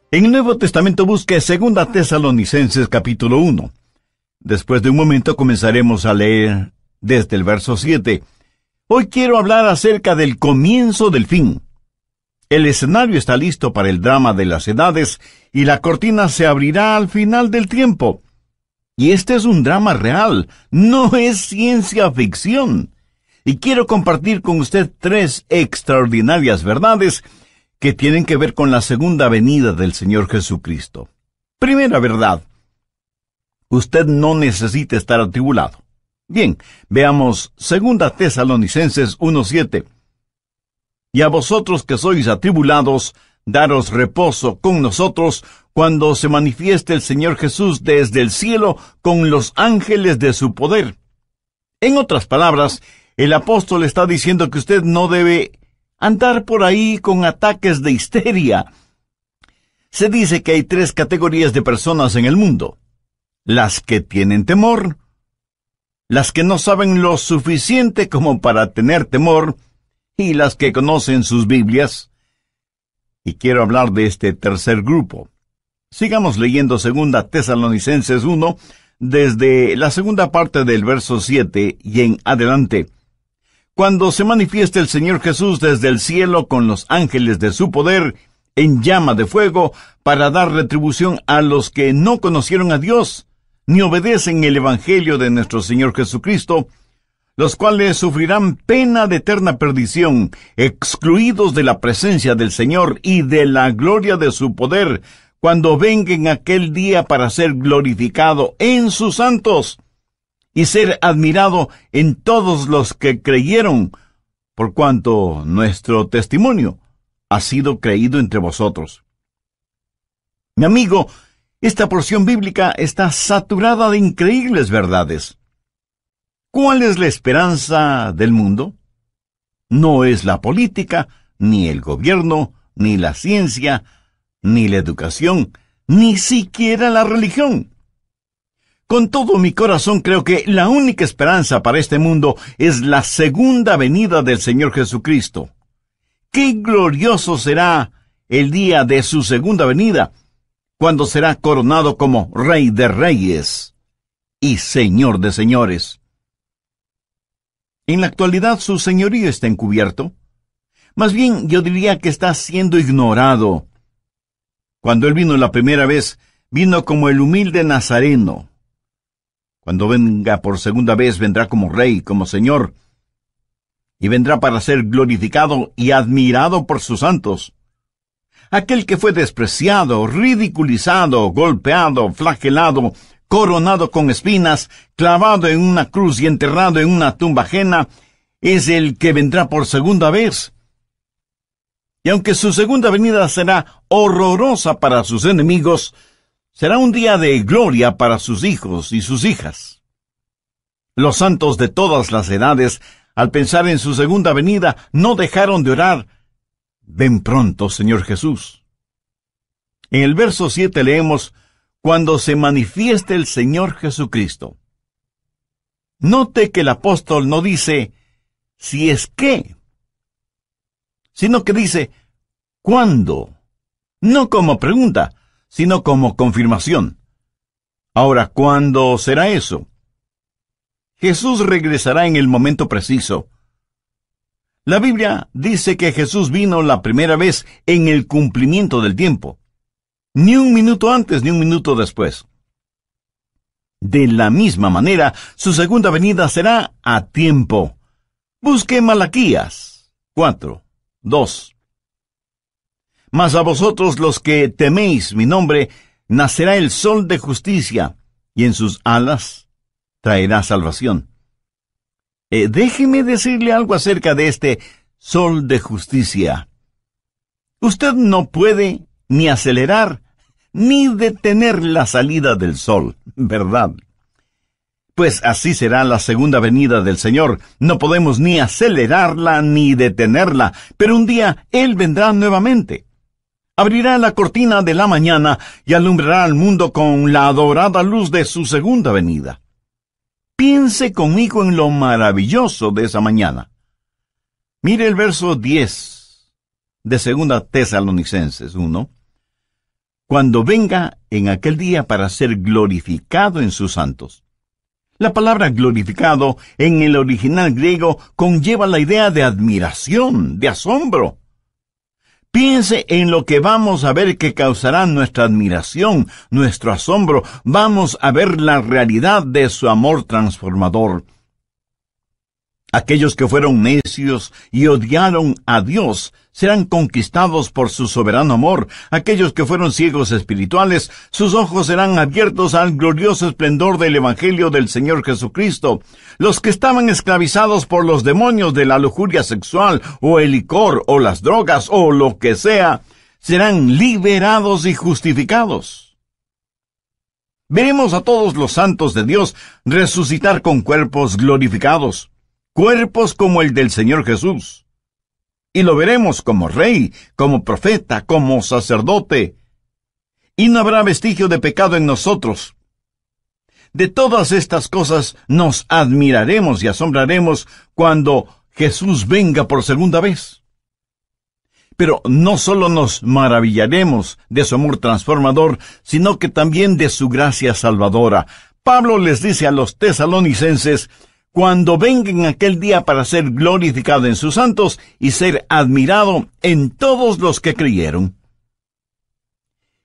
En el Nuevo Testamento busque 2 Tesalonicenses capítulo 1. Después de un momento comenzaremos a leer desde el verso 7. Hoy quiero hablar acerca del comienzo del fin. El escenario está listo para el drama de las edades y la cortina se abrirá al final del tiempo. Y este es un drama real, no es ciencia ficción. Y quiero compartir con usted 3 extraordinarias verdades que tienen que ver con la segunda venida del Señor Jesucristo. Primera verdad: usted no necesita estar atribulado. Bien, veamos 2 Tesalonicenses 1:7. Y a vosotros que sois atribulados, daros reposo con nosotros cuando se manifieste el Señor Jesús desde el cielo con los ángeles de su poder. En otras palabras, el apóstol está diciendo que usted no debe andar por ahí con ataques de histeria. Se dice que hay 3 categorías de personas en el mundo: las que tienen temor, las que no saben lo suficiente como para tener temor, y las que conocen sus Biblias. Y quiero hablar de este tercer grupo. Sigamos leyendo 2 Tesalonicenses 1, desde la segunda parte del verso 7 y en adelante. Cuando se manifieste el Señor Jesús desde el cielo con los ángeles de su poder, en llama de fuego, para dar retribución a los que no conocieron a Dios, ni obedecen el Evangelio de nuestro Señor Jesucristo, los cuales sufrirán pena de eterna perdición, excluidos de la presencia del Señor y de la gloria de su poder, cuando venga en aquel día para ser glorificado en sus santos, y ser admirado en todos los que creyeron, por cuanto nuestro testimonio ha sido creído entre vosotros. Mi amigo, esta porción bíblica está saturada de increíbles verdades. ¿Cuál es la esperanza del mundo? No es la política, ni el gobierno, ni la ciencia, ni la educación, ni siquiera la religión. Con todo mi corazón creo que la única esperanza para este mundo es la segunda venida del Señor Jesucristo. ¡Qué glorioso será el día de su segunda venida, cuando será coronado como Rey de Reyes y Señor de Señores! En la actualidad su señorío está encubierto. Más bien, yo diría que está siendo ignorado. Cuando Él vino la primera vez, vino como el humilde Nazareno. Cuando venga por segunda vez, vendrá como Rey, como Señor, y vendrá para ser glorificado y admirado por sus santos. Aquel que fue despreciado, ridiculizado, golpeado, flagelado, coronado con espinas, clavado en una cruz y enterrado en una tumba ajena, es el que vendrá por segunda vez. Y aunque su segunda venida será horrorosa para sus enemigos, será un día de gloria para sus hijos y sus hijas. Los santos de todas las edades, al pensar en su segunda venida, no dejaron de orar: ven pronto, Señor Jesús. En el verso 7 leemos: cuando se manifieste el Señor Jesucristo. Note que el apóstol no dice si es que, sino que dice ¿cuándo? No como pregunta, sino como confirmación. Ahora, ¿cuándo será eso? Jesús regresará en el momento preciso. La Biblia dice que Jesús vino la primera vez en el cumplimiento del tiempo. Ni un minuto antes ni un minuto después. De la misma manera, su segunda venida será a tiempo. Busque Malaquías 4:2. Mas a vosotros los que teméis mi nombre, nacerá el sol de justicia, y en sus alas traerá salvación. Déjeme decirle algo acerca de este sol de justicia. Usted no puede ni acelerar ni detener la salida del sol, ¿verdad? Pues así será la segunda venida del Señor. No podemos ni acelerarla ni detenerla, pero un día Él vendrá nuevamente. Abrirá la cortina de la mañana y alumbrará al mundo con la adorada luz de su segunda venida. Piense conmigo en lo maravilloso de esa mañana. Mire el verso 10 de 2 Tesalonicenses 1. cuando venga en aquel día para ser glorificado en sus santos. La palabra glorificado en el original griego conlleva la idea de admiración, de asombro. Piense en lo que vamos a ver que causará nuestra admiración, nuestro asombro. Vamos a ver la realidad de su amor transformador. Aquellos que fueron necios y odiaron a Dios serán conquistados por su soberano amor. Aquellos que fueron ciegos espirituales, sus ojos serán abiertos al glorioso esplendor del Evangelio del Señor Jesucristo. Los que estaban esclavizados por los demonios de la lujuria sexual, o el licor, o las drogas, o lo que sea, serán liberados y justificados. Veremos a todos los santos de Dios resucitar con cuerpos glorificados. Cuerpos como el del Señor Jesús. Y lo veremos como rey, como profeta, como sacerdote. Y no habrá vestigio de pecado en nosotros. De todas estas cosas nos admiraremos y asombraremos cuando Jesús venga por segunda vez. Pero no solo nos maravillaremos de su amor transformador, sino que también de su gracia salvadora. Pablo les dice a los tesalonicenses: cuando venga en aquel día para ser glorificado en sus santos y ser admirado en todos los que creyeron.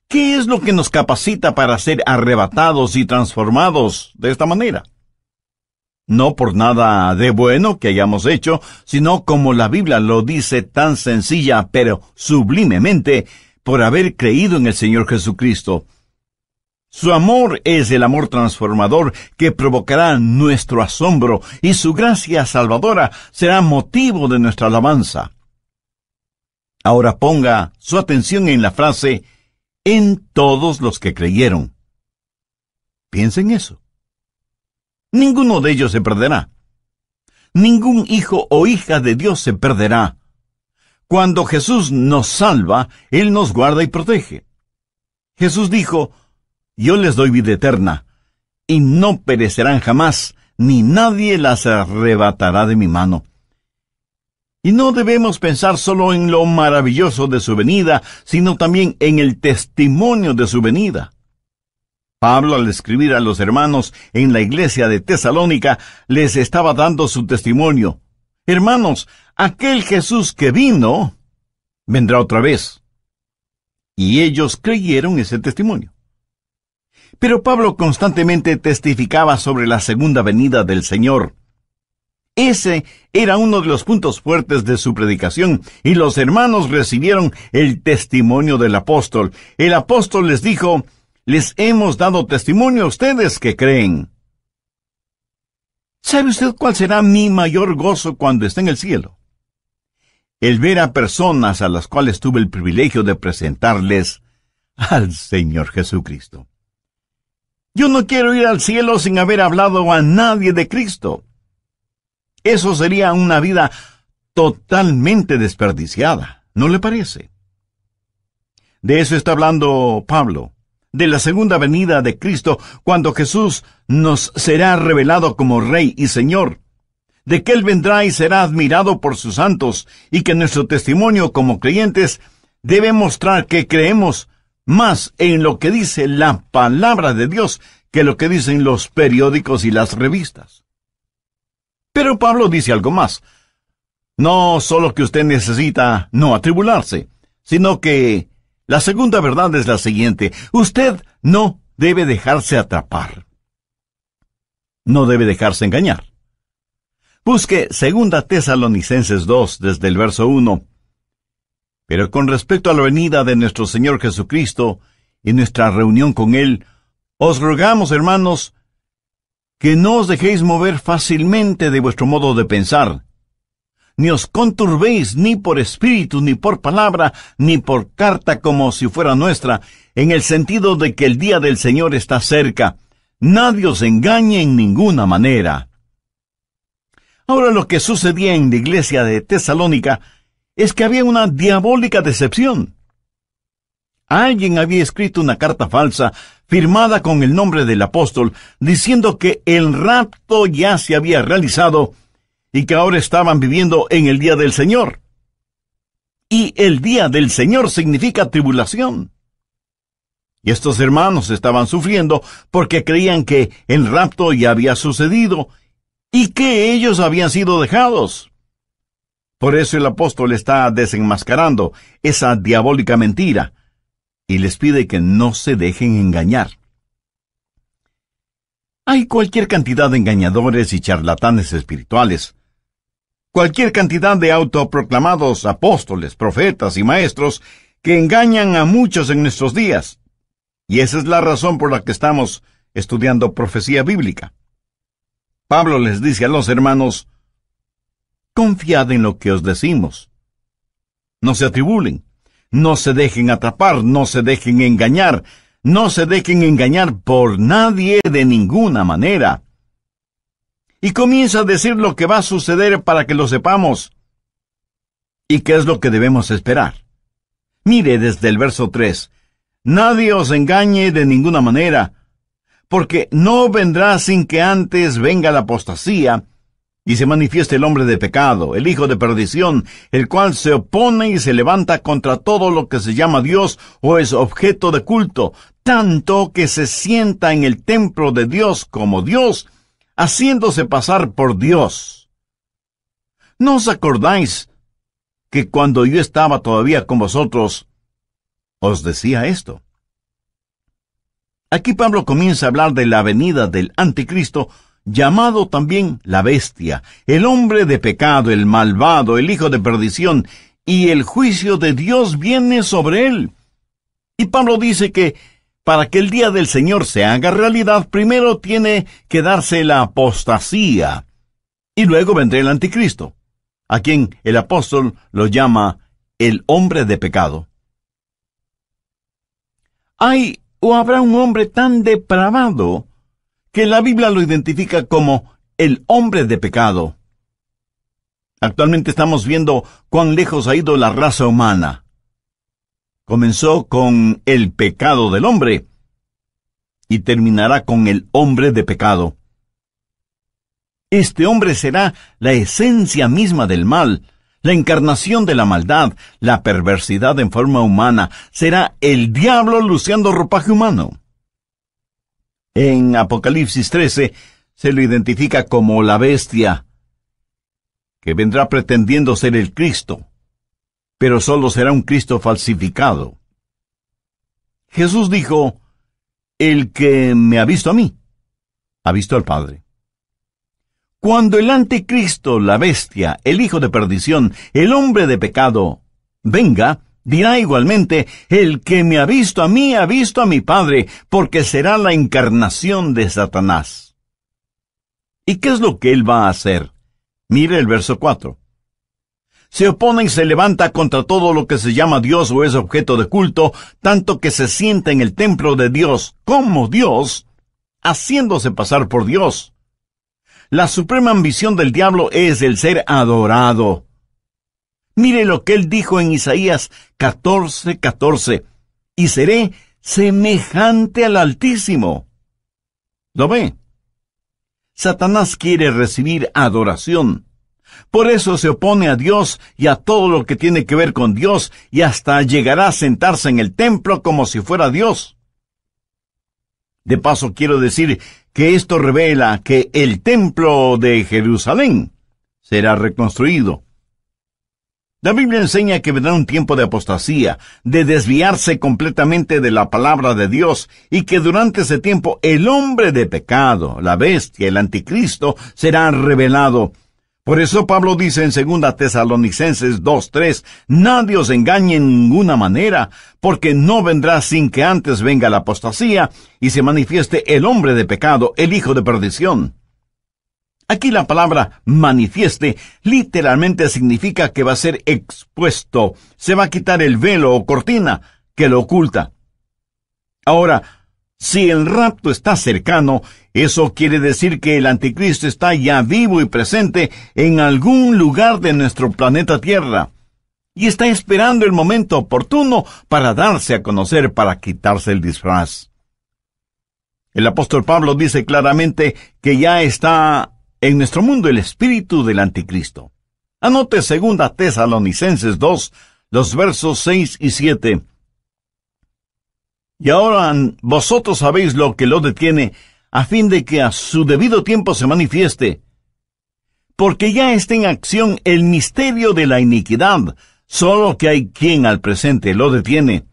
¿Qué es lo que nos capacita para ser arrebatados y transformados de esta manera? No por nada de bueno que hayamos hecho, sino como la Biblia lo dice tan sencilla pero sublimemente, por haber creído en el Señor Jesucristo. Su amor es el amor transformador que provocará nuestro asombro, y su gracia salvadora será motivo de nuestra alabanza. Ahora ponga su atención en la frase «en todos los que creyeron». Piensen eso. Ninguno de ellos se perderá. Ningún hijo o hija de Dios se perderá. Cuando Jesús nos salva, Él nos guarda y protege. Jesús dijo: yo les doy vida eterna, y no perecerán jamás, ni nadie las arrebatará de mi mano. Y no debemos pensar solo en lo maravilloso de su venida, sino también en el testimonio de su venida. Pablo, al escribir a los hermanos en la iglesia de Tesalónica, les estaba dando su testimonio. Hermanos, aquel Jesús que vino, vendrá otra vez. Y ellos creyeron ese testimonio. Pero Pablo constantemente testificaba sobre la segunda venida del Señor. Ese era uno de los puntos fuertes de su predicación, y los hermanos recibieron el testimonio del apóstol. El apóstol les dijo: les hemos dado testimonio a ustedes que creen. ¿Sabe usted cuál será mi mayor gozo cuando esté en el cielo? El ver a personas a las cuales tuve el privilegio de presentarles al Señor Jesucristo. Yo no quiero ir al cielo sin haber hablado a nadie de Cristo. Eso sería una vida totalmente desperdiciada, ¿no le parece? De eso está hablando Pablo, de la segunda venida de Cristo, cuando Jesús nos será revelado como Rey y Señor, de que Él vendrá y será admirado por sus santos, y que nuestro testimonio como creyentes debe mostrar que creemos más en lo que dice la palabra de Dios que lo que dicen los periódicos y las revistas. Pero Pablo dice algo más. No solo que usted necesita no atribularse, sino que la segunda verdad es la siguiente: usted no debe dejarse atrapar. No debe dejarse engañar. Busque 2 Tesalonicenses 2 desde el verso 1. Pero con respecto a la venida de nuestro Señor Jesucristo y nuestra reunión con Él, os rogamos, hermanos, que no os dejéis mover fácilmente de vuestro modo de pensar, ni os conturbéis ni por espíritu, ni por palabra, ni por carta como si fuera nuestra, en el sentido de que el día del Señor está cerca. Nadie os engañe en ninguna manera. Ahora, lo que sucedía en la iglesia de Tesalónica es que había una diabólica decepción. Alguien había escrito una carta falsa, firmada con el nombre del apóstol, diciendo que el rapto ya se había realizado y que ahora estaban viviendo en el día del Señor. Y el día del Señor significa tribulación. Y estos hermanos estaban sufriendo porque creían que el rapto ya había sucedido y que ellos habían sido dejados. Por eso el apóstol está desenmascarando esa diabólica mentira y les pide que no se dejen engañar. Hay cualquier cantidad de engañadores y charlatanes espirituales, cualquier cantidad de autoproclamados apóstoles, profetas y maestros que engañan a muchos en nuestros días. Y esa es la razón por la que estamos estudiando profecía bíblica. Pablo les dice a los hermanos: confiad en lo que os decimos. No se atribulen, no se dejen atrapar, no se dejen engañar, no se dejen engañar por nadie de ninguna manera. Y comienza a decir lo que va a suceder para que lo sepamos. ¿Y qué es lo que debemos esperar? Mire desde el verso 3. Nadie os engañe de ninguna manera, porque no vendrá sin que antes venga la apostasía, y se manifieste el hombre de pecado, el hijo de perdición, el cual se opone y se levanta contra todo lo que se llama Dios o es objeto de culto, tanto que se sienta en el templo de Dios como Dios, haciéndose pasar por Dios. ¿No os acordáis que cuando yo estaba todavía con vosotros, os decía esto? Aquí Pablo comienza a hablar de la venida del anticristo, llamado también la bestia, el hombre de pecado, el malvado, el hijo de perdición, y el juicio de Dios viene sobre él. Y Pablo dice que para que el día del Señor se haga realidad, primero tiene que darse la apostasía, y luego vendrá el anticristo, a quien el apóstol lo llama el hombre de pecado. ¿Hay o habrá un hombre tan depravado que la Biblia lo identifica como el hombre de pecado? Actualmente estamos viendo cuán lejos ha ido la raza humana. Comenzó con el pecado del hombre y terminará con el hombre de pecado. Este hombre será la esencia misma del mal, la encarnación de la maldad, la perversidad en forma humana. Será el diablo luciendo ropaje humano. En Apocalipsis 13 se lo identifica como la bestia, que vendrá pretendiendo ser el Cristo, pero solo será un Cristo falsificado. Jesús dijo: el que me ha visto a mí, ha visto al Padre. Cuando el anticristo, la bestia, el hijo de perdición, el hombre de pecado, venga, dirá igualmente: el que me ha visto a mí, ha visto a mi Padre, porque será la encarnación de Satanás. ¿Y qué es lo que él va a hacer? Mire el verso 4. Se opone y se levanta contra todo lo que se llama Dios o es objeto de culto, tanto que se sienta en el templo de Dios como Dios, haciéndose pasar por Dios. La suprema ambición del diablo es el ser adorado. Mire lo que él dijo en Isaías 14:14. Y seré semejante al Altísimo. ¿Lo ve? Satanás quiere recibir adoración. Por eso se opone a Dios y a todo lo que tiene que ver con Dios, y hasta llegará a sentarse en el templo como si fuera Dios. De paso, quiero decir que esto revela que el templo de Jerusalén será reconstruido. La Biblia enseña que vendrá un tiempo de apostasía, de desviarse completamente de la palabra de Dios, y que durante ese tiempo el hombre de pecado, la bestia, el anticristo, será revelado. Por eso Pablo dice en 2 Tesalonicenses 2:3, nadie os engañe en ninguna manera, porque no vendrá sin que antes venga la apostasía y se manifieste el hombre de pecado, el hijo de perdición. Aquí la palabra manifieste literalmente significa que va a ser expuesto, se va a quitar el velo o cortina que lo oculta. Ahora, si el rapto está cercano, eso quiere decir que el anticristo está ya vivo y presente en algún lugar de nuestro planeta Tierra, y está esperando el momento oportuno para darse a conocer, para quitarse el disfraz. El apóstol Pablo dice claramente que ya está en nuestro mundo el espíritu del anticristo. Anote 2 Tesalonicenses 2, los versos 6 y 7. Y ahora vosotros sabéis lo que lo detiene, a fin de que a su debido tiempo se manifieste. Porque ya está en acción el misterio de la iniquidad, solo que hay quien al presente lo detiene,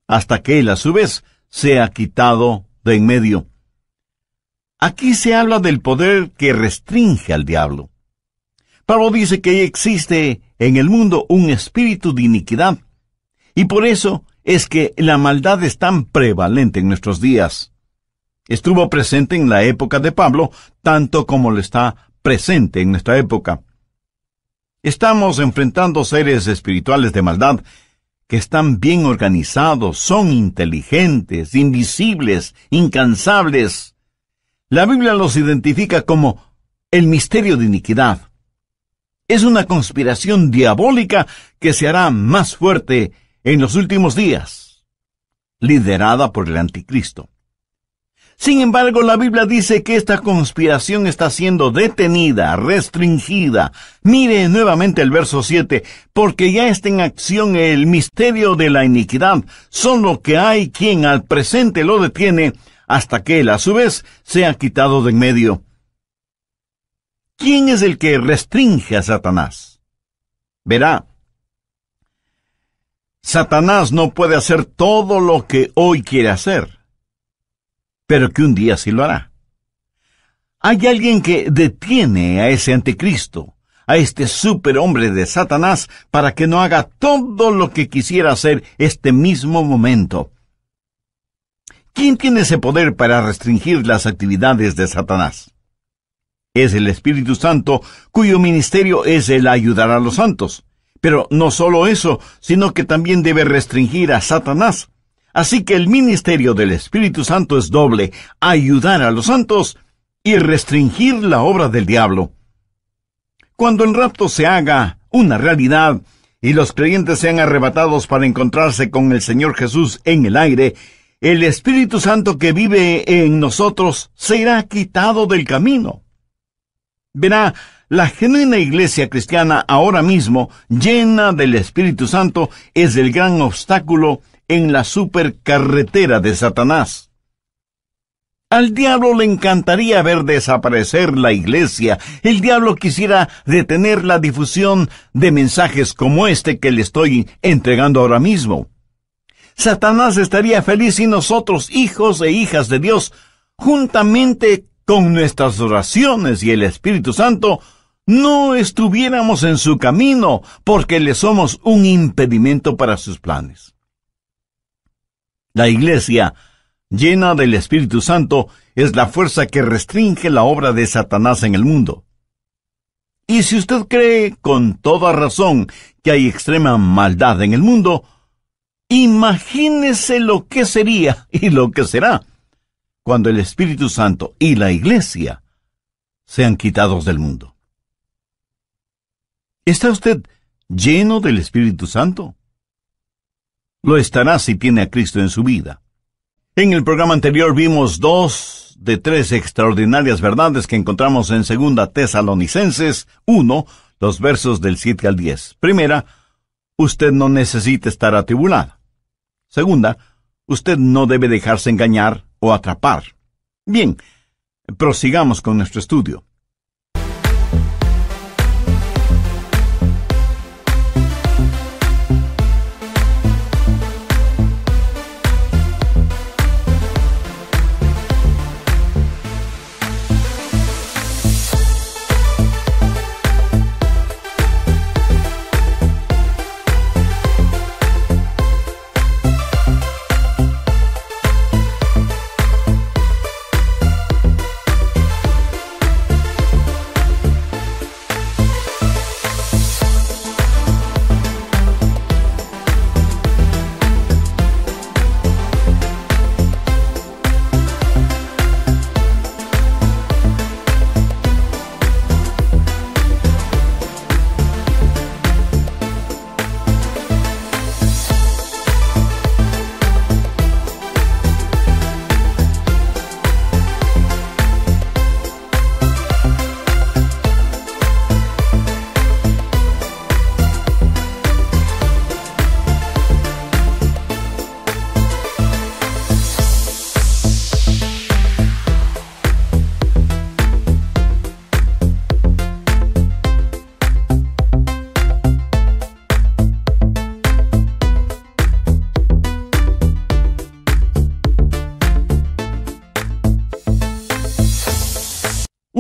hasta que él a su vez sea quitado de en medio. Aquí se habla del poder que restringe al diablo. Pablo dice que existe en el mundo un espíritu de iniquidad, y por eso es que la maldad es tan prevalente en nuestros días. Estuvo presente en la época de Pablo, tanto como lo está presente en nuestra época. Estamos enfrentando seres espirituales de maldad que están bien organizados, son inteligentes, invisibles, incansables. La Biblia los identifica como el misterio de iniquidad. Es una conspiración diabólica que se hará más fuerte en los últimos días, liderada por el anticristo. Sin embargo, la Biblia dice que esta conspiración está siendo detenida, restringida. Mire nuevamente el verso 7, porque ya está en acción el misterio de la iniquidad, solo que hay quien al presente lo detiene, hasta que él a su vez sea quitado de en medio. ¿Quién es el que restringe a Satanás? Verá, Satanás no puede hacer todo lo que hoy quiere hacer, pero que un día sí lo hará. Hay alguien que detiene a ese anticristo, a este superhombre de Satanás, para que no haga todo lo que quisiera hacer este mismo momento. ¿Quién tiene ese poder para restringir las actividades de Satanás? Es el Espíritu Santo, cuyo ministerio es el ayudar a los santos. Pero no solo eso, sino que también debe restringir a Satanás. Así que el ministerio del Espíritu Santo es doble: ayudar a los santos y restringir la obra del diablo. Cuando el rapto se haga una realidad y los creyentes sean arrebatados para encontrarse con el Señor Jesús en el aire, el Espíritu Santo que vive en nosotros será quitado del camino. Verá, la genuina iglesia cristiana ahora mismo, llena del Espíritu Santo, es el gran obstáculo en la supercarretera de Satanás. Al diablo le encantaría ver desaparecer la iglesia. El diablo quisiera detener la difusión de mensajes como este que le estoy entregando ahora mismo. Satanás estaría feliz si nosotros, hijos e hijas de Dios, juntamente con nuestras oraciones y el Espíritu Santo, no estuviéramos en su camino, porque le somos un impedimento para sus planes. La iglesia, llena del Espíritu Santo, es la fuerza que restringe la obra de Satanás en el mundo. Y si usted cree con toda razón que hay extrema maldad en el mundo, imagínese lo que sería y lo que será cuando el Espíritu Santo y la iglesia sean quitados del mundo. ¿Está usted lleno del Espíritu Santo? Lo estará si tiene a Cristo en su vida. En el programa anterior vimos 2 de 3 extraordinarias verdades que encontramos en 2 Tesalonicenses 1, los versos del 7 al 10. Primera, usted no necesita estar atribulado. Segunda, usted no debe dejarse engañar o atrapar. Bien, prosigamos con nuestro estudio.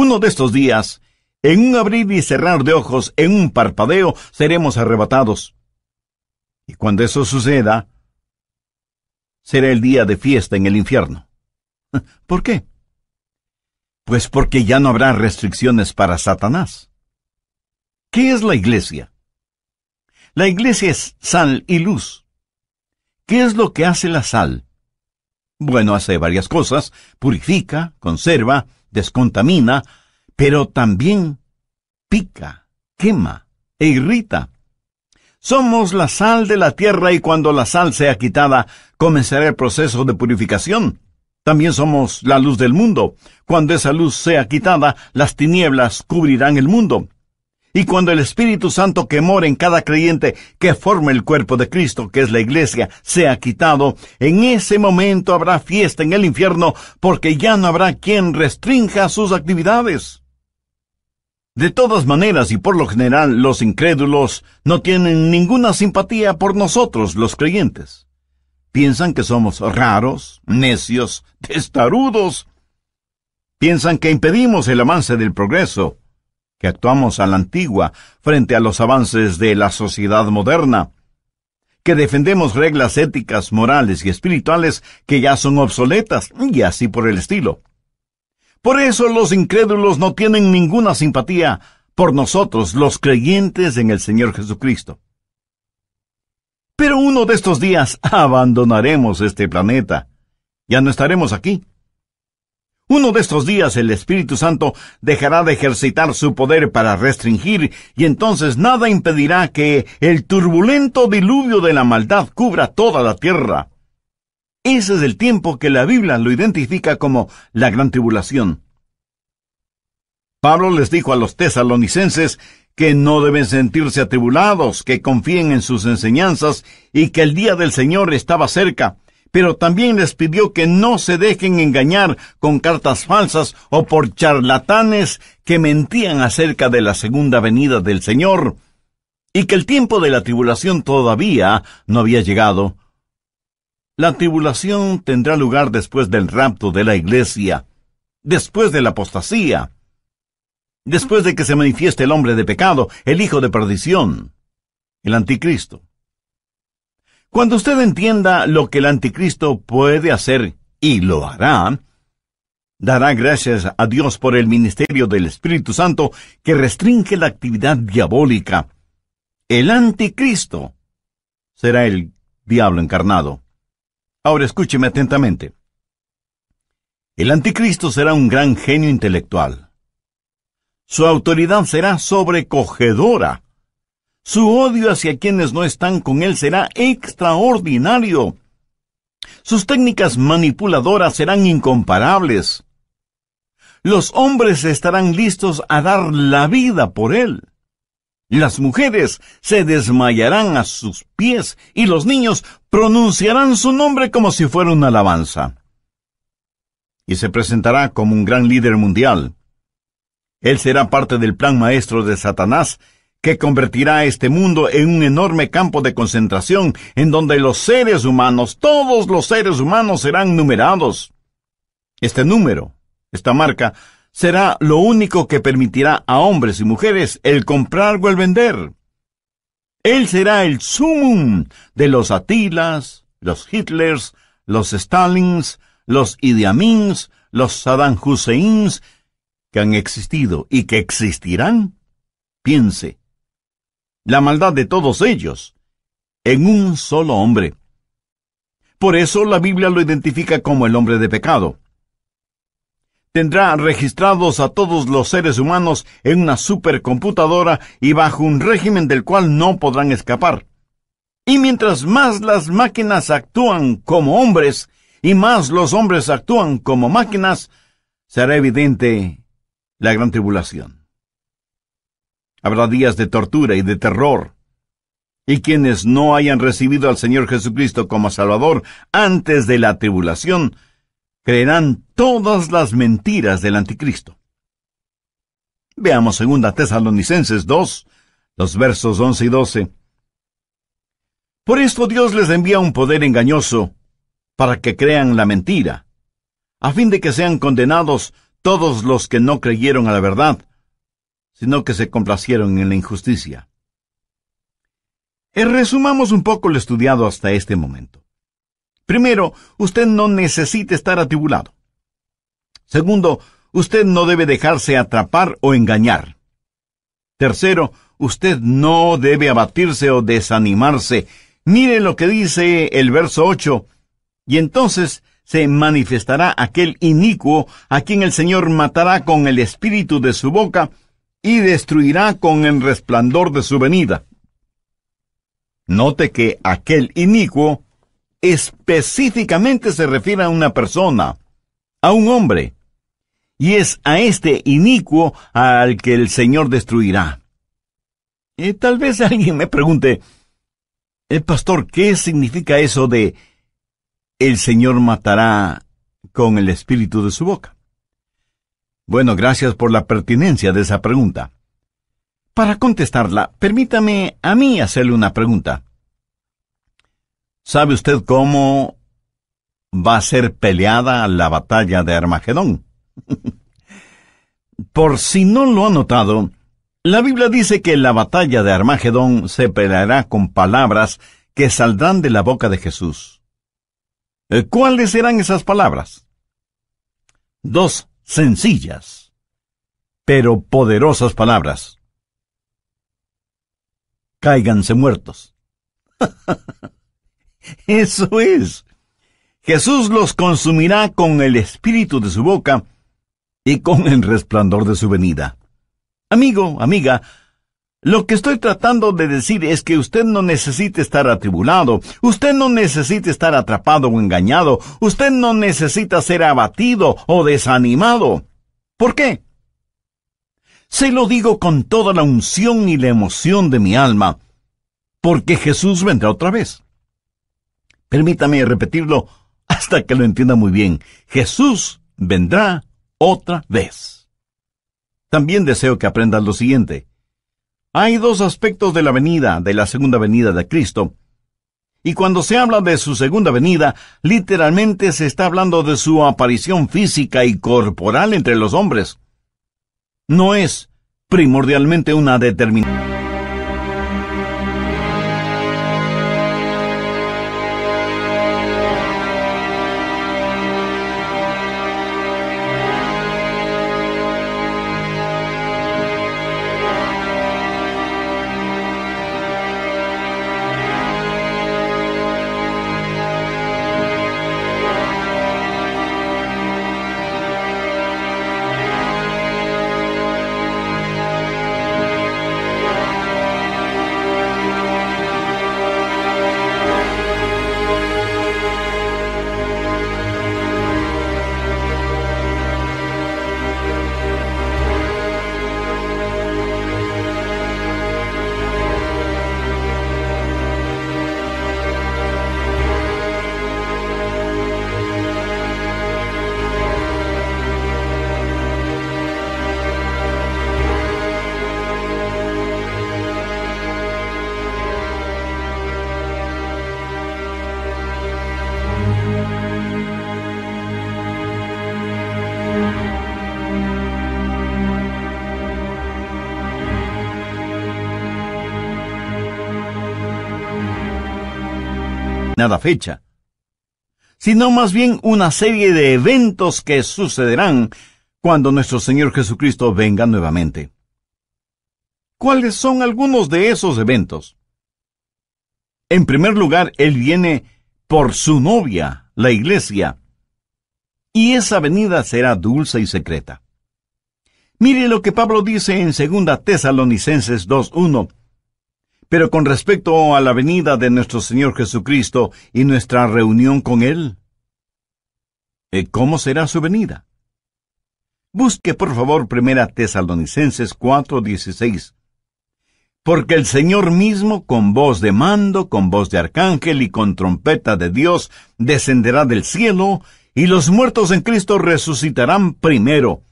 Uno de estos días, en un abrir y cerrar de ojos, en un parpadeo, seremos arrebatados. Y cuando eso suceda, será el día de fiesta en el infierno. ¿Por qué? Pues porque ya no habrá restricciones para Satanás. ¿Qué es la iglesia? La iglesia es sal y luz. ¿Qué es lo que hace la sal? Bueno, hace varias cosas: purifica, conserva, descontamina, pero también pica, quema e irrita. Somos la sal de la tierra y cuando la sal sea quitada, comenzará el proceso de purificación. También somos la luz del mundo. Cuando esa luz sea quitada, las tinieblas cubrirán el mundo. Y cuando el Espíritu Santo que mora en cada creyente que forma el cuerpo de Cristo, que es la iglesia, sea quitado, en ese momento habrá fiesta en el infierno, porque ya no habrá quien restrinja sus actividades. De todas maneras, y por lo general, los incrédulos no tienen ninguna simpatía por nosotros, los creyentes. Piensan que somos raros, necios, testarudos. Piensan que impedimos el avance del progreso, que actuamos a la antigua frente a los avances de la sociedad moderna, que defendemos reglas éticas, morales y espirituales que ya son obsoletas, y así por el estilo. Por eso los incrédulos no tienen ninguna simpatía por nosotros, los creyentes en el Señor Jesucristo. Pero uno de estos días abandonaremos este planeta. Ya no estaremos aquí. Uno de estos días el Espíritu Santo dejará de ejercitar su poder para restringir, y entonces nada impedirá que el turbulento diluvio de la maldad cubra toda la tierra. Ese es el tiempo que la Biblia lo identifica como la gran tribulación. Pablo les dijo a los tesalonicenses que no deben sentirse atribulados, que confíen en sus enseñanzas y que el día del Señor estaba cerca. Pero también les pidió que no se dejen engañar con cartas falsas o por charlatanes que mentían acerca de la segunda venida del Señor, y que el tiempo de la tribulación todavía no había llegado. La tribulación tendrá lugar después del rapto de la iglesia, después de la apostasía, después de que se manifieste el hombre de pecado, el hijo de perdición, el anticristo. Cuando usted entienda lo que el anticristo puede hacer, y lo hará, dará gracias a Dios por el ministerio del Espíritu Santo que restringe la actividad diabólica. El anticristo será el diablo encarnado. Ahora escúcheme atentamente. El anticristo será un gran genio intelectual. Su autoridad será sobrecogedora. Su odio hacia quienes no están con él será extraordinario. Sus técnicas manipuladoras serán incomparables. Los hombres estarán listos a dar la vida por él. Las mujeres se desmayarán a sus pies y los niños pronunciarán su nombre como si fuera una alabanza. Y se presentará como un gran líder mundial. Él será parte del plan maestro de Satanás, que convertirá a este mundo en un enorme campo de concentración, en donde los seres humanos, todos los seres humanos serán numerados. Este número, esta marca, será lo único que permitirá a hombres y mujeres el comprar o el vender. Él será el sumum de los Atilas, los Hitlers, los Stalins, los Idi Amins, los Saddam Husseins, que han existido y que existirán. Piense. La maldad de todos ellos, en un solo hombre. Por eso la Biblia lo identifica como el hombre de pecado. Tendrá registrados a todos los seres humanos en una supercomputadora y bajo un régimen del cual no podrán escapar. Y mientras más las máquinas actúan como hombres y más los hombres actúan como máquinas, será evidente la gran tribulación. Habrá días de tortura y de terror. Y quienes no hayan recibido al Señor Jesucristo como Salvador antes de la tribulación, creerán todas las mentiras del anticristo. Veamos 2 Tesalonicenses 2, los versos 11 y 12. Por esto Dios les envía un poder engañoso, para que crean la mentira, a fin de que sean condenados todos los que no creyeron a la verdad, sino que se complacieron en la injusticia. Resumamos un poco lo estudiado hasta este momento. Primero, usted no necesita estar atribulado. Segundo, usted no debe dejarse atrapar o engañar. Tercero, usted no debe abatirse o desanimarse. Mire lo que dice el verso 8. Y entonces se manifestará aquel inicuo a quien el Señor matará con el espíritu de su boca y destruirá con el resplandor de su venida. Note que aquel inicuo específicamente se refiere a una persona, a un hombre, y es a este inicuo al que el Señor destruirá. Tal vez alguien me pregunte, pastor, ¿qué significa eso de el Señor matará con el espíritu de su boca? Bueno, gracias por la pertinencia de esa pregunta. Para contestarla, permítame a mí hacerle una pregunta. ¿Sabe usted cómo va a ser peleada la batalla de Armagedón? Por si no lo ha notado, la Biblia dice que la batalla de Armagedón se peleará con palabras que saldrán de la boca de Jesús. ¿Cuáles serán esas palabras? Dos sencillas, pero poderosas palabras. Cáiganse muertos. Eso es. Jesús los consumirá con el espíritu de su boca y con el resplandor de su venida. Amigo, amiga, lo que estoy tratando de decir es que usted no necesita estar atribulado, usted no necesita estar atrapado o engañado, usted no necesita ser abatido o desanimado. ¿Por qué? Se lo digo con toda la unción y la emoción de mi alma, porque Jesús vendrá otra vez. Permítame repetirlo hasta que lo entienda muy bien. Jesús vendrá otra vez. También deseo que aprendas lo siguiente. Hay dos aspectos de la segunda venida de Cristo. Y cuando se habla de su segunda venida, literalmente se está hablando de su aparición física y corporal entre los hombres. No es primordialmente una determinación. Nada fecha, sino más bien una serie de eventos que sucederán cuando nuestro Señor Jesucristo venga nuevamente. ¿Cuáles son algunos de esos eventos? En primer lugar, Él viene por su novia, la iglesia, y esa venida será dulce y secreta. Mire lo que Pablo dice en 2 Tesalonicenses 2:1. Pero con respecto a la venida de nuestro Señor Jesucristo y nuestra reunión con Él, ¿cómo será su venida? Busque por favor 1 Tesalonicenses 4:16. Porque el Señor mismo, con voz de mando, con voz de arcángel y con trompeta de Dios, descenderá del cielo, y los muertos en Cristo resucitarán primero.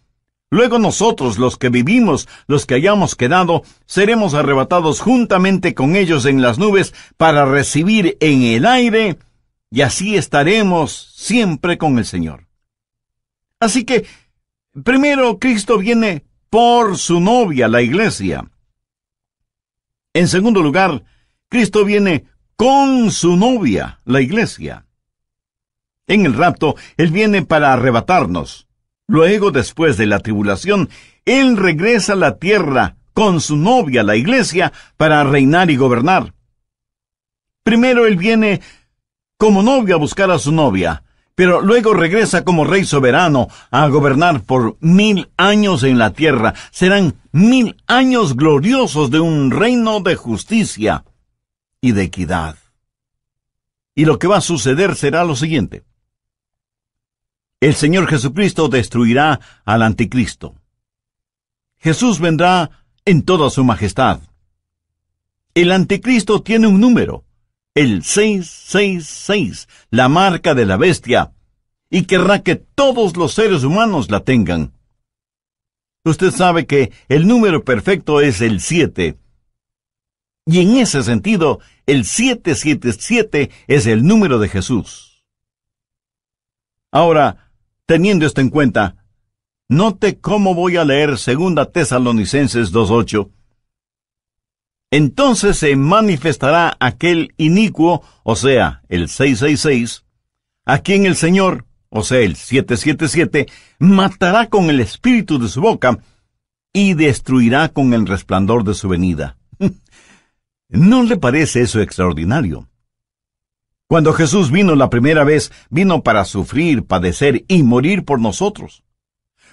Luego nosotros, los que vivimos, los que hayamos quedado, seremos arrebatados juntamente con ellos en las nubes para recibir en el aire, y así estaremos siempre con el Señor. Así que, Primero, Cristo viene por su novia, la iglesia. En segundo lugar, Cristo viene con su novia, la iglesia. En el rapto, Él viene para arrebatarnos. Luego, después de la tribulación, Él regresa a la tierra con su novia, la iglesia, para reinar y gobernar. Primero Él viene como novio a buscar a su novia, pero luego regresa como rey soberano a gobernar por 1000 años en la tierra. Serán 1000 años gloriosos de un reino de justicia y de equidad. Y lo que va a suceder será lo siguiente. El Señor Jesucristo destruirá al anticristo. Jesús vendrá en toda su majestad. El anticristo tiene un número, el 666, la marca de la bestia, y querrá que todos los seres humanos la tengan. Usted sabe que el número perfecto es el 7. Y en ese sentido, el 777 es el número de Jesús. Ahora, teniendo esto en cuenta, note cómo voy a leer 2 Tesalonicenses 2:8. Entonces se manifestará aquel inicuo, o sea, el 666, a quien el Señor, o sea, el 777, matará con el espíritu de su boca y destruirá con el resplandor de su venida. ¿No le parece eso extraordinario? Cuando Jesús vino la primera vez, vino para sufrir, padecer y morir por nosotros.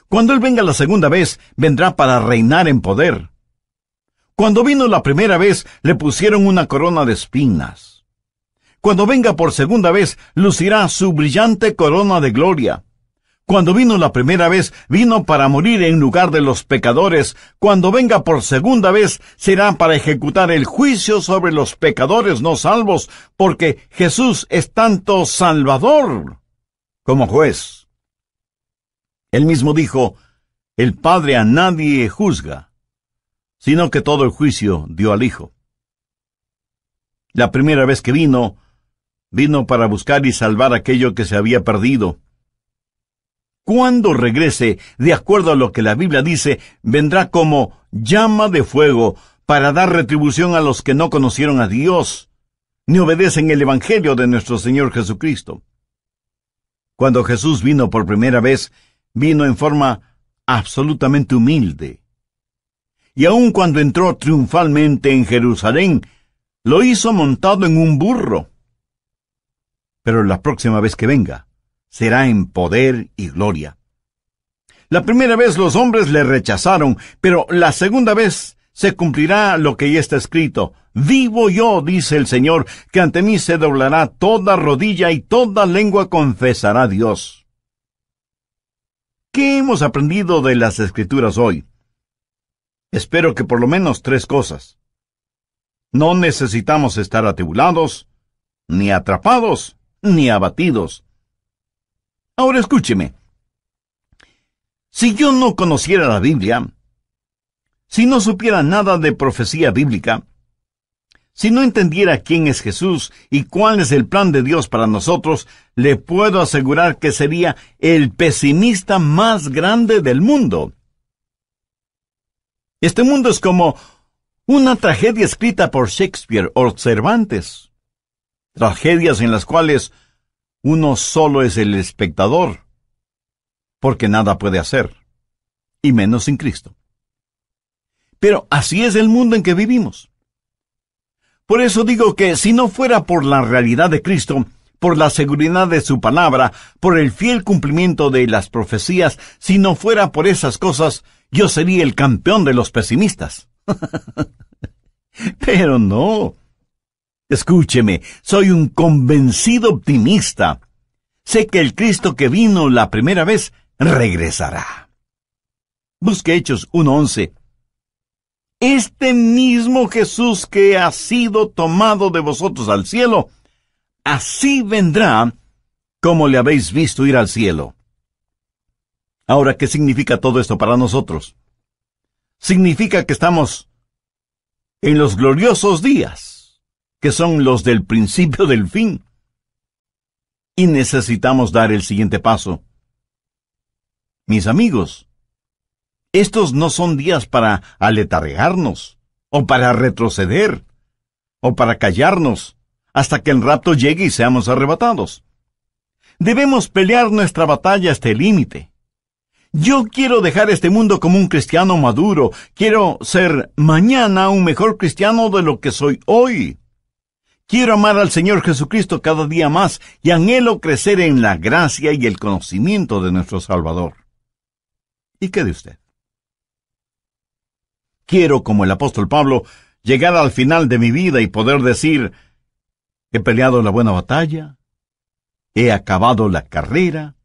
Cuando Él venga la segunda vez, vendrá para reinar en poder. Cuando vino la primera vez, le pusieron una corona de espinas. Cuando venga por segunda vez, lucirá su brillante corona de gloria. Cuando vino la primera vez, vino para morir en lugar de los pecadores. Cuando venga por segunda vez, será para ejecutar el juicio sobre los pecadores no salvos, porque Jesús es tanto Salvador como juez. Él mismo dijo, el Padre a nadie juzga, sino que todo el juicio dio al Hijo. La primera vez que vino para buscar y salvar aquello que se había perdido. Cuando regrese, de acuerdo a lo que la Biblia dice, vendrá como llama de fuego para dar retribución a los que no conocieron a Dios, ni obedecen el Evangelio de nuestro Señor Jesucristo. Cuando Jesús vino por primera vez, vino en forma absolutamente humilde. Y aun cuando entró triunfalmente en Jerusalén, lo hizo montado en un burro. Pero la próxima vez que venga, será en poder y gloria. La primera vez los hombres le rechazaron, pero la segunda vez se cumplirá lo que ya está escrito. Vivo yo, dice el Señor, que ante mí se doblará toda rodilla y toda lengua confesará a Dios. ¿Qué hemos aprendido de las Escrituras hoy? Espero que por lo menos 3 cosas. No necesitamos estar atribulados, ni atrapados, ni abatidos. Ahora escúcheme. Si yo no conociera la Biblia, si no supiera nada de profecía bíblica, si no entendiera quién es Jesús y cuál es el plan de Dios para nosotros, le puedo asegurar que sería el pesimista más grande del mundo. Este mundo es como una tragedia escrita por Shakespeare o Cervantes. Tragedias en las cuales uno solo es el espectador, porque nada puede hacer, y menos sin Cristo. Pero así es el mundo en que vivimos. Por eso digo que si no fuera por la realidad de Cristo, por la seguridad de su palabra, por el fiel cumplimiento de las profecías, si no fuera por esas cosas, yo sería el campeón de los pesimistas. Pero no. Escúcheme, soy un convencido optimista. Sé que el Cristo que vino la primera vez regresará. Busque Hechos 1:11. Este mismo Jesús que ha sido tomado de vosotros al cielo, así vendrá como le habéis visto ir al cielo. Ahora, ¿qué significa todo esto para nosotros? Significa que estamos en los gloriosos días, que son los del principio del fin. Y necesitamos dar el siguiente paso. Mis amigos, Estos no son días para aletargarnos, o para retroceder, o para callarnos, hasta que el rapto llegue y seamos arrebatados. Debemos pelear nuestra batalla hasta el límite. Yo quiero dejar este mundo como un cristiano maduro. Quiero ser mañana un mejor cristiano de lo que soy hoy. Quiero amar al Señor Jesucristo cada día más y anhelo crecer en la gracia y el conocimiento de nuestro Salvador. ¿Y qué de usted? Quiero, como el apóstol Pablo, llegar al final de mi vida y poder decir: he peleado la buena batalla, he acabado la carrera,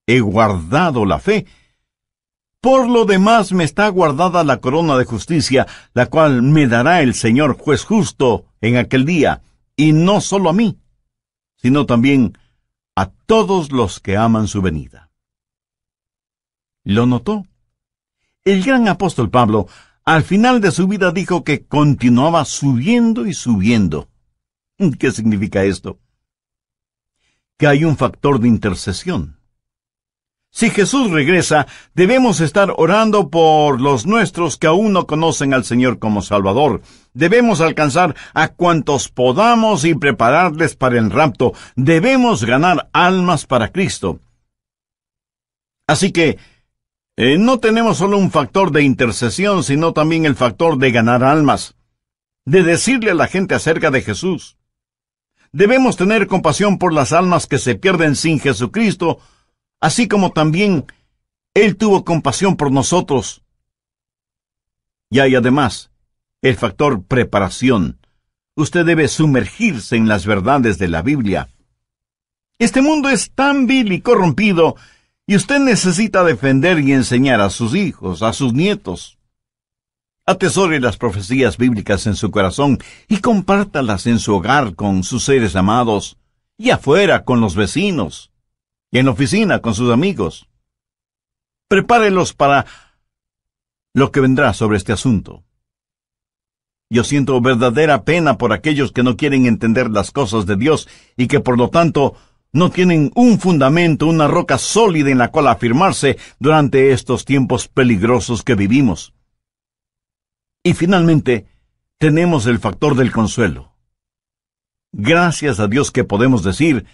he guardado la fe. Por lo demás me está guardada la corona de justicia, la cual me dará el Señor juez justo en aquel día, y no solo a mí, sino también a todos los que aman su venida. ¿Lo notó? El gran apóstol Pablo, al final de su vida, dijo que continuaba subiendo y subiendo. ¿Qué significa esto? Que hay un factor de intercesión. Si Jesús regresa, debemos estar orando por los nuestros que aún no conocen al Señor como Salvador. Debemos alcanzar a cuantos podamos y prepararles para el rapto. Debemos ganar almas para Cristo. Así que, no tenemos solo un factor de intercesión, sino también el factor de ganar almas, de decirle a la gente acerca de Jesús. Debemos tener compasión por las almas que se pierden sin Jesucristo, así como también Él tuvo compasión por nosotros. Y hay además el factor preparación. Usted debe sumergirse en las verdades de la Biblia. Este mundo es tan vil y corrompido, y usted necesita defender y enseñar a sus hijos, a sus nietos. Atesore las profecías bíblicas en su corazón y compártalas en su hogar con sus seres amados, y afuera con los vecinos, y en la oficina con sus amigos. Prepárelos para lo que vendrá sobre este asunto. Yo siento verdadera pena por aquellos que no quieren entender las cosas de Dios y que por lo tanto no tienen un fundamento, una roca sólida en la cual afirmarse durante estos tiempos peligrosos que vivimos. Y finalmente, tenemos el factor del consuelo. Gracias a Dios que podemos decir: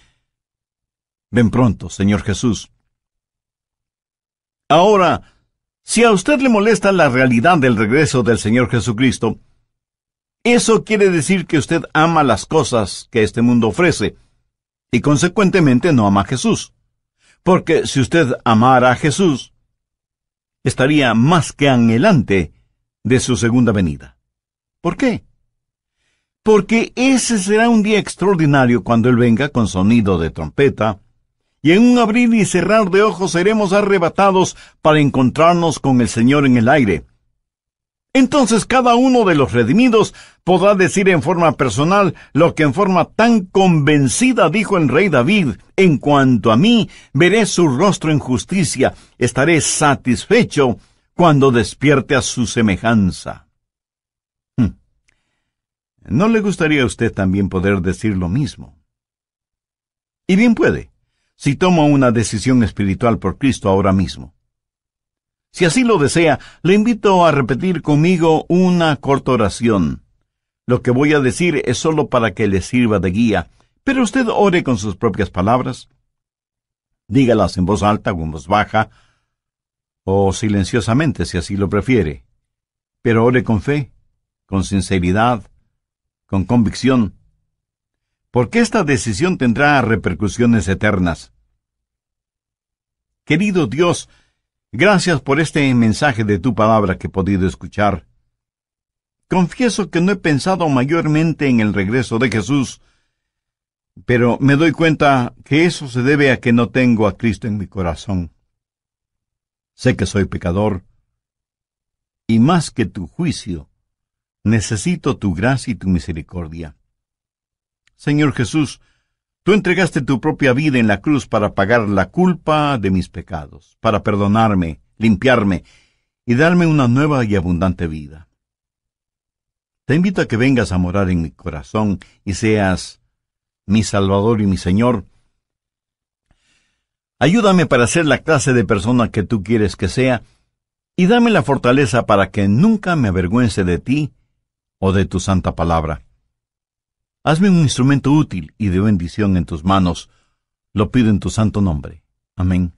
ven pronto, Señor Jesús. Ahora, si a usted le molesta la realidad del regreso del Señor Jesucristo, eso quiere decir que usted ama las cosas que este mundo ofrece, y consecuentemente no ama a Jesús. Porque si usted amara a Jesús, estaría más que anhelante de su segunda venida. ¿Por qué? Porque ese será un día extraordinario cuando Él venga con sonido de trompeta, y en un abrir y cerrar de ojos seremos arrebatados para encontrarnos con el Señor en el aire. Entonces cada uno de los redimidos podrá decir en forma personal lo que en forma tan convencida dijo el rey David: en cuanto a mí, veré su rostro en justicia, estaré satisfecho cuando despierte a su semejanza. ¿No le gustaría a usted también poder decir lo mismo? Y bien puede, si toma una decisión espiritual por Cristo ahora mismo. Si así lo desea, le invito a repetir conmigo una corta oración. Lo que voy a decir es solo para que le sirva de guía, pero usted ore con sus propias palabras. Dígalas en voz alta o en voz baja, o silenciosamente si así lo prefiere. Pero ore con fe, con sinceridad, con convicción, porque esta decisión tendrá repercusiones eternas. Querido Dios, gracias por este mensaje de tu palabra que he podido escuchar. Confieso que no he pensado mayormente en el regreso de Jesús, pero me doy cuenta que eso se debe a que no tengo a Cristo en mi corazón. Sé que soy pecador, y más que tu juicio, necesito tu gracia y tu misericordia. Señor Jesús, tú entregaste tu propia vida en la cruz para pagar la culpa de mis pecados, para perdonarme, limpiarme y darme una nueva y abundante vida. Te invito a que vengas a morar en mi corazón y seas mi Salvador y mi Señor. Ayúdame para ser la clase de persona que tú quieres que sea, y dame la fortaleza para que nunca me avergüence de ti o de tu santa palabra. Hazme un instrumento útil y de bendición en tus manos. Lo pido en tu santo nombre. Amén.